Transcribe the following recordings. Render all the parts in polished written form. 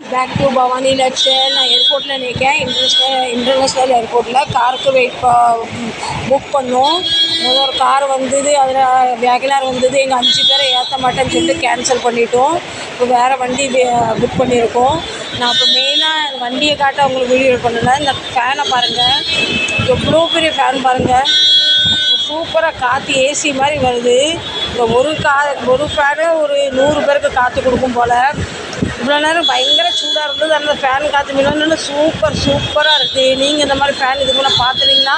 Back to Bhavani லட்சன். நான் ஏர்போர்ட்டில் நிற்கேன். International ஏர்போர்ட்டில் காருக்கு புக் பண்ணோம். ஒரு கார் வந்தது, அதில் வேகனார் வந்தது. எங்கள் 5 பேரை ஏற்ற மாட்டேன்னு சொல்லிட்டு கேன்சல் பண்ணிட்டோம். இப்போ வேறு வண்டி புக் பண்ணியிருக்கோம். நான் இப்போ மெயினாக வண்டியை காட்ட உங்களுக்கு வீடியோ பண்ணலை. இந்த ஃபேனை பாருங்கள், எவ்வளோ பெரிய ஃபேன் பாருங்கள். சூப்பராக காற்று ஏசி மாதிரி வருது. இந்த ஒரு ஃபேனு ஒரு 100 பேருக்கு காற்று கொடுக்கும் போல். இவ்வளோ நேரம் பயங்கர சூடாக இருந்தது. அந்த ஃபேன் காற்று மில்லன்னு சூப்பராக இருக்குது. நீங்கள் இந்த மாதிரி ஃபேன் இதுக்கு முன்னே பார்த்துட்டிங்கன்னா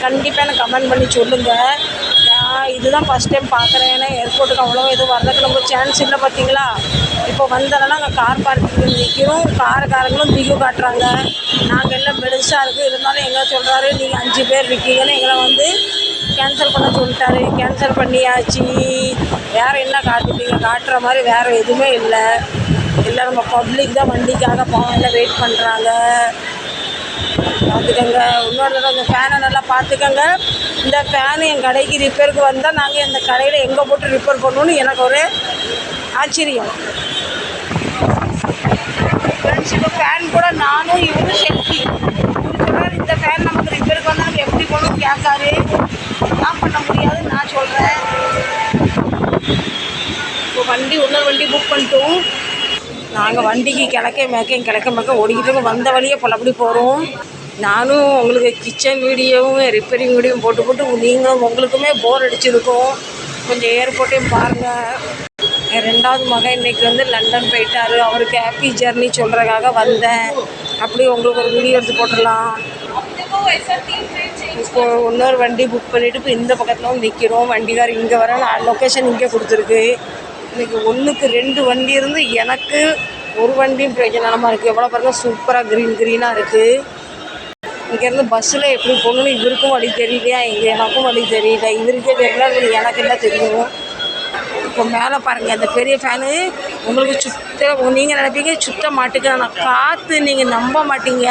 கண்டிப்பாக எனக்கு கமெண்ட் பண்ணி சொல்லுங்கள். நான் இதுதான் ஃபஸ்ட் டைம் பார்க்குறேன். ஏன்னா ஏர்போர்ட்டுக்கு அவ்வளோ எதுவும் வர்றதுக்கு நம்ம சான்ஸ் இல்லை. பார்த்தீங்களா, இப்போ வந்தோன்னா நாங்கள் கார் பார்க்கிங் நிற்கிறோம். காரங்களும் திகு காட்டுறாங்க. நாங்கள் எல்லாம் பெருசாக இருக்குது. இருந்தாலும் எங்களை சொல்கிறாரு, நீங்கள் 5 பேர் இருக்கீங்கன்னு எங்களை வந்து கேன்சல் பண்ண சொல்லிட்டாரு. கேன்சல் பண்ணியாச்சு. வேறு என்ன காட்டுற மாதிரி வேறு எதுவுமே இல்லை. நம்ம பப்ளிக் தான் வண்டிக்காக எல்லாம் வெயிட் பண்ணுறாங்க. பார்த்துக்கோங்க. இன்னொரு தடவை இந்த ஃபேனை நல்லா பார்த்துக்கோங்க. இந்த ஃபேனு என் கடைக்கு ரிப்பேருக்கு வந்தால் நாங்கள் இந்த கடையில் எங்கே போட்டு ரிப்பேர் பண்ணணும்னு எனக்கு ஒரு ஆச்சரியம். ஃப்ரெண்ட்ஸ், இப்போ ஃபேன் கூட நானும் இவரும் செல்ஃபி சொல்கிறார். இந்த ஃபேன் நமக்கு ரிப்பேருக்கு வந்தால் நம்ம எப்படி போகணும்னு கேட்காரு. நான் பண்ண முடியாதுன்னு நான் சொல்கிறேன். இப்போ இன்னொரு வண்டி புக் பண்ணிட்டோம். நாங்கள் வண்டிக்கு கிழக்க ஓடிக்கிட்டு வந்த வழியே பலபடி போகிறோம். நானும் உங்களுக்கு கிச்சன் வீடியோவும் ரிப்பேரிங் வீடியோவும் போட்டு நீங்களும் உங்களுக்குமே போர் அடிச்சிருக்கோம். கொஞ்சம் ஏர்போர்ட்டையும் பாருங்கள். என் 2வது மகன் இன்றைக்கி வந்து லண்டன் போயிட்டார். அவருக்கு ஹாப்பி ஜர்னி சொல்கிறதுக்காக வந்தேன். அப்படி உங்களுக்கு ஒரு வீடியோ எடுத்து போட்டுடலாம். இப்போ இன்னொரு வண்டி புக் பண்ணிவிட்டு இப்போ இந்த பக்கத்தில் வந்து நிற்கிறோம். வண்டிக்கார் இங்கே வர லொக்கேஷன் இங்கே கொடுத்துருக்கு. இன்றைக்கி 1க்கு 2 வண்டி இருந்து எனக்கு ஒரு வண்டியும் பிரயோஜனமாக இருக்குது. எவ்வளோ பாருங்கள், சூப்பராக க்ரீனாக இருக்குது. இங்கேருந்து பஸ்ஸில் எப்படி போகணுன்னு இவருக்கும் வழி தெரியலையா, எனக்கும் வழி தெரியல. இவருக்கே தெரியல, எனக்கு என்ன தெரியும். இப்போ மேலே பாருங்கள், அந்த பெரிய ஃபேனு உங்களுக்கு நீங்கள் நினைப்பீங்க சுத்த மாட்டேங்குது. ஆனால் காற்று நீங்கள் நம்ப மாட்டீங்க.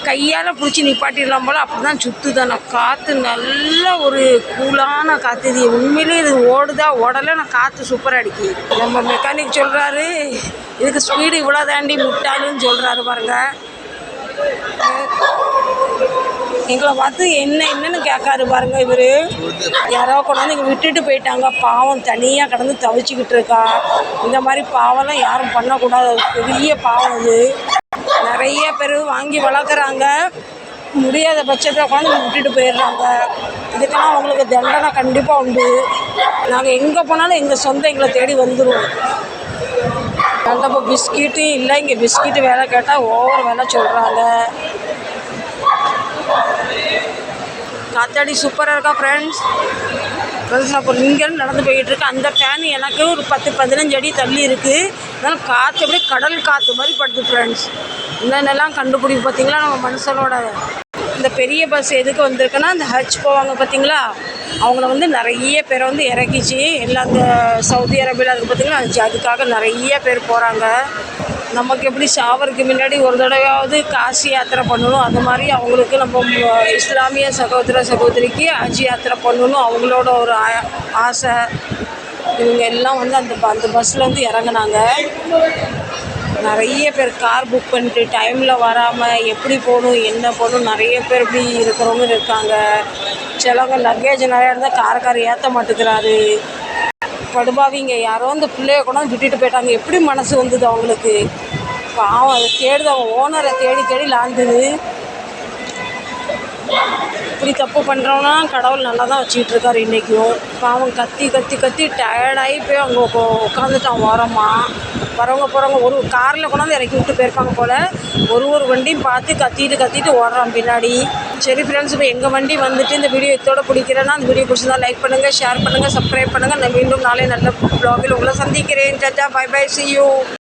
கையால் பிடிச்சி நிப்பாட்டிடலாம் போல் அப்படி தான் சுற்றுதானே காற்று. நல்ல ஒரு கூலான காற்று. இது உண்மையிலே இது ஓடலை. நான் காற்று சூப்பராக அடிக்கி. நம்ம மெக்கானிக் சொல்கிறாரு, இதுக்கு ஸ்பீடு இவ்வளோ தாண்டி முட்டாளுன்னு சொல்கிறாரு பாருங்கள். எங்களை பார்த்து என்னன்னு கேட்காரு பாருங்கள். இவர் யாரோ கொண்டாந்து இங்கே விட்டுட்டு போயிட்டாங்க. பாவம் தனியாக கடந்து தவிச்சிக்கிட்டு இருக்கா. இந்த மாதிரி பாவம்லாம் யாரும் பண்ணக்கூடாது. பெரிய பாவம். இது நிறைய பேர் வாங்கி வளர்க்குறாங்க. முடியாத பட்சத்தில் கொண்டாந்து விட்டுட்டு போயிடுறாங்க. இதுக்கெல்லாம் அவங்களுக்கு தண்டனை கண்டிப்பாக உண்டு. நாங்கள் எங்கே போனாலும் எங்கள் சொந்தம் எங்களை தேடி வந்துடும். இப்போ பிஸ்கெட்டும் இல்லை. இங்கே பிஸ்கெட்டு வேலை கேட்டால் ஓவர் வேலை சொல்கிறாங்க. காத்தாடி சூப்பராக இருக்கா ஃப்ரெண்ட்ஸ். அப்போ இங்கேருந்து நடந்து போயிட்டுருக்கு. அந்த ஃபேன் எனக்கு ஒரு 10-15 அடி தள்ளி இருக்குது. அதனால் காற்று அப்படியே கடல் காற்று மாதிரி படுது ஃப்ரெண்ட்ஸ். என்னென்னலாம் கண்டுபிடிப்பு பார்த்திங்களா நம்ம மனுஷனோட. இந்த பெரிய பஸ் எதுக்கு வந்திருக்குன்னா, இந்த ஹஜ் போவாங்க பார்த்திங்களா, அவங்கள வந்து நிறைய பேரை வந்து இறக்கிச்சு. எல்லாம் இந்த சவுதி அரேபியாவில் இருக்குது பார்த்திங்களா, அதுக்காக நிறைய பேர் போகிறாங்க. நமக்கு எப்படி ஷாவருக்கு முன்னாடி ஒரு தடவையாவது காசி யாத்திரை பண்ணணும், அது மாதிரி அவங்களுக்கு நம்ம இஸ்லாமிய சகோதரிக்கு ஹஜ் யாத்திரை பண்ணணும் அவங்களோட ஒரு ஆசை. இவங்க எல்லாம் வந்து அந்த பஸ்ஸில் வந்து இறங்குனாங்க. நிறைய பேர் கார் புக் பண்ணிட்டு டைமில் வராமல் எப்படி போகணும் என்ன போகணும் நிறைய பேர் இப்படி இருக்கிறவங்க இருக்காங்க. சிலவங்க லக்கேஜ் நிறையா இருந்தால் காரை ஏற்ற மாட்டேங்கிறாரு. படுபாவிங்க யாரோ அந்த பிள்ளைய கூட விட்டுட்டு போயிட்டாங்க. எப்படி மனசு வந்தது அவங்களுக்கு? பாவம் அதை தேடுது. அவங்க ஓனரை தேடி லாந்துது. இப்படி தப்பு பண்ணுறோன்னா கடவுள் நல்லா தான் வச்சுக்கிட்டு இருக்காரு இன்றைக்கும். பாவம் கத்தி டயர்டாகி போய் அவங்க உட்காந்துட்டான் ஓரமாக. வரவங்க போகிறவங்க ஒரு காரில் கொண்டாந்து இறக்கி விட்டு போயிருப்பாங்க போல். ஒரு வண்டியும் பார்த்து கத்திட்டு ஓடுறான் பின்னாடி. சரி ஃப்ரெண்ட்ஸ், இப்போ எங்கள் வண்டி வந்துட்டு இந்த வீடியோ இதோட பிடிக்கிறேன்னா அந்த வீடியோ பிடிச்சிருந்தா லைக் பண்ணுங்கள், ஷேர் பண்ணுங்கள், சப்ஸ்கிரைப் பண்ணுங்கள். நான் மீண்டும் நாளை நல்ல வ்ளாகில் உங்களை சந்திக்கிறேன். Tata, bye bye, see you.